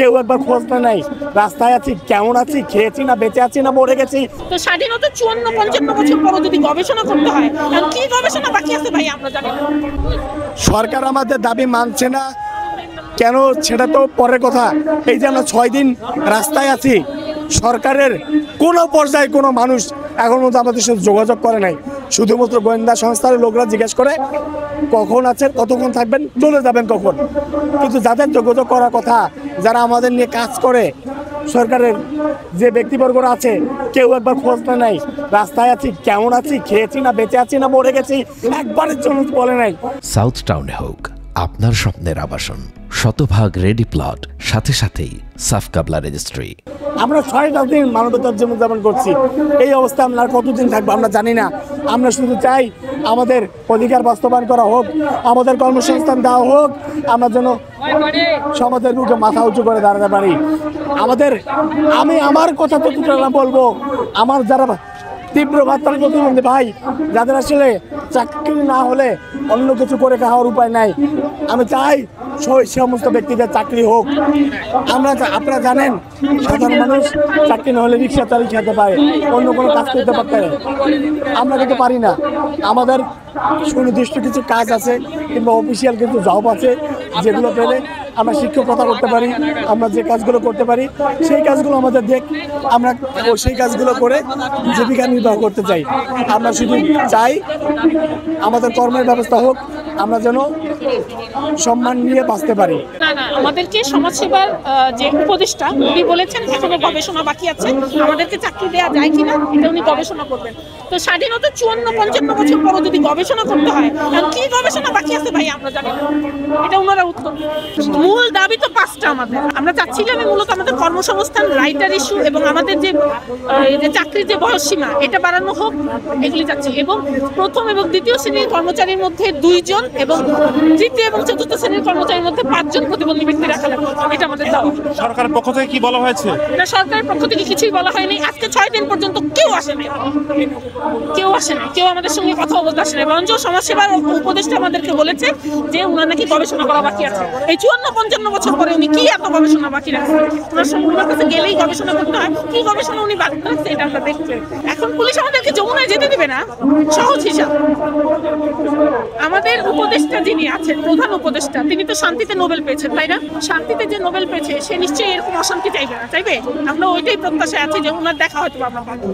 কেউ একবার খোঁজ নাই রাস্তায় আছি, কেমন আছি, খেয়েছি না বেঁচে আছি না মরে গেছি। তো স্বাধীনতা 54-55 বছর পর যদি গবেষণা করতে হয়, কারণ কি গবেষণা বাকি আছে ভাই আমরা জানি না। সরকার আমাদের দাবি মানছে না কেন সেটা তো পরের কথা। এই যে আমরা 6 দিন রাস্তায় আছি, সরকারের কোনো পর্যায়ে কোনো মানুষ এখন মধ্যে আমাদের সাথে যোগাযোগ করে নাই। শুধুমাত্র গোয়েন্দা সংস্থার লোকরা জিজ্ঞেস করে কখন আছেন, কতক্ষণ থাকবেন, চলে যাবেন কখন। কিন্তু যাদের যোগাযোগ করার কথা, যারা আমাদের নিয়ে কাজ করে, সরকারের যে ব্যক্তিবর্গরা আছে, কেউ একবার খোঁজ নাই রাস্তায় আছি, কেমন আছি, খেয়েছি না বেঁচে আছি না মরে গেছি, একবারের জন্য বলে নাই। সাউথ টাউনে হোক আপনার স্বপ্নের আবাসন, শতভাগ রেডি প্লট, সাথে সাথেই সাফ কাবলা রেজিস্ট্রি। আমরা 6টা দিন মানবতার জীবনযাপন করছি, এই অবস্থা আমরা কতদিন থাকবো আমরা জানি না। আমরা শুধু চাই আমাদের অধিকার বাস্তবায়ন করা হোক, আমাদের কর্মসংস্থান দেওয়া হোক, আমরা যেন সমাজের মুখে মাথা উঁচু করে দাঁড়াতে পারি। আমি আমার কথা তো বলবো, আমার যারা তীব্র মাত্রার প্রতিবন্ধী ভাই, যাদের আসলে চাকরি না হলে অন্য কিছু করে খাওয়ার উপায় নাই, আমি চাই সমস্ত ব্যক্তিদের চাকরি হোক। আপনারা জানেন সাধারণ মানুষ চাকরি না হলে রিক্সা চালিয়ে খেতে পারে, অন্য কোনো কাজ করতে পারতে, আমরা কিন্তু পারি না। আমাদের সুনির্দিষ্ট কিছু কাজ আছে কিংবা অফিসিয়াল কিছু জব আছে, যেগুলো পেলে আমরা শিক্ষকতা করতে পারি, আমরা যে কাজগুলো করতে পারি সেই কাজগুলো আমাদের আমরা সেই কাজগুলো করে জীবিকা নির্বাহ করতে চাই। আমরা শুধু চাই আমাদের কর্মের ব্যবস্থা হোক, আমরা যেন সম্মান নিয়ে বাঁচতে পারি। আমাদেরকে সমাজসেবার যে উপদেষ্টা উনি বলেছেন এখনো গবেষণা বাকি আছে, আমাদেরকে চাকরি দেওয়া যায় কিনা এটা উনি গবেষণা করবেন। তো স্বাধীনতা 54-55 বছর পর যদি গবেষণা করতে হয়, কারণ কি গবেষণা বাকি আছে ভাই আমরা জানি না, এটা ওনারা উত্তর। মূল দাবি তো 5টা আমাদের। আমরা চাচ্ছি যে মূলত আমাদের কর্মসংস্থান, রাইটার ইস্যু এবং আমাদের যে চাকরির যে বয়সসীমা এটা বাড়ানো হোক, এগুলি চাচ্ছি। এবং প্রথম এবং দ্বিতীয় শ্রেণীর কর্মচারীর মধ্যে 2 জন এবং তৃতীয় এবং চতুর্থ শ্রেণীর কর্মচারীর মধ্যে 5 জন প্রতিবন্ধী ব্যক্তি রাখা লাগবে, এটা আমাদের দাবি। সরকারের পক্ষ থেকে কি বলা হয়েছে? না, সরকারের পক্ষ থেকে কিছুই বলা হয়নি। আজকে 6 দিন পর্যন্ত কেউ আসে না, কেউ আমাদের সঙ্গে কথা বলতে আসে না। বরঞ্চ সমাজসেবার উপদেষ্টা আমাদেরকে বলেছে যে উনার নাকি গবেষণা করা বাকি আছে। এই 54-55 বছর পরে উনি কি এত গবেষণা বাকি রাখছে? ওনার কাছে গেলেই গবেষণা করতে হয়, কি গবেষণা উনি বাকি রাখছে এটা আমরা দেখছি। এখন পুলিশ আমাদেরকে যমুনায় যেতে দিবে না, সহজ হিসাব। আমাদের উপদেষ্টা যিনি আছেন, প্রধান উপদেষ্টা, তিনি তো শান্তিতে নোবেল পেয়েছেন, তাই না? শান্তিতে যে নোবেল পেয়েছে সে নিশ্চয়ই এরকম অশান্তি চাইবে না, চাইবে? আমরা ওইটাই প্রত্যাশায় আছি যে ওনার দেখা হয়তো আমরা পাবো।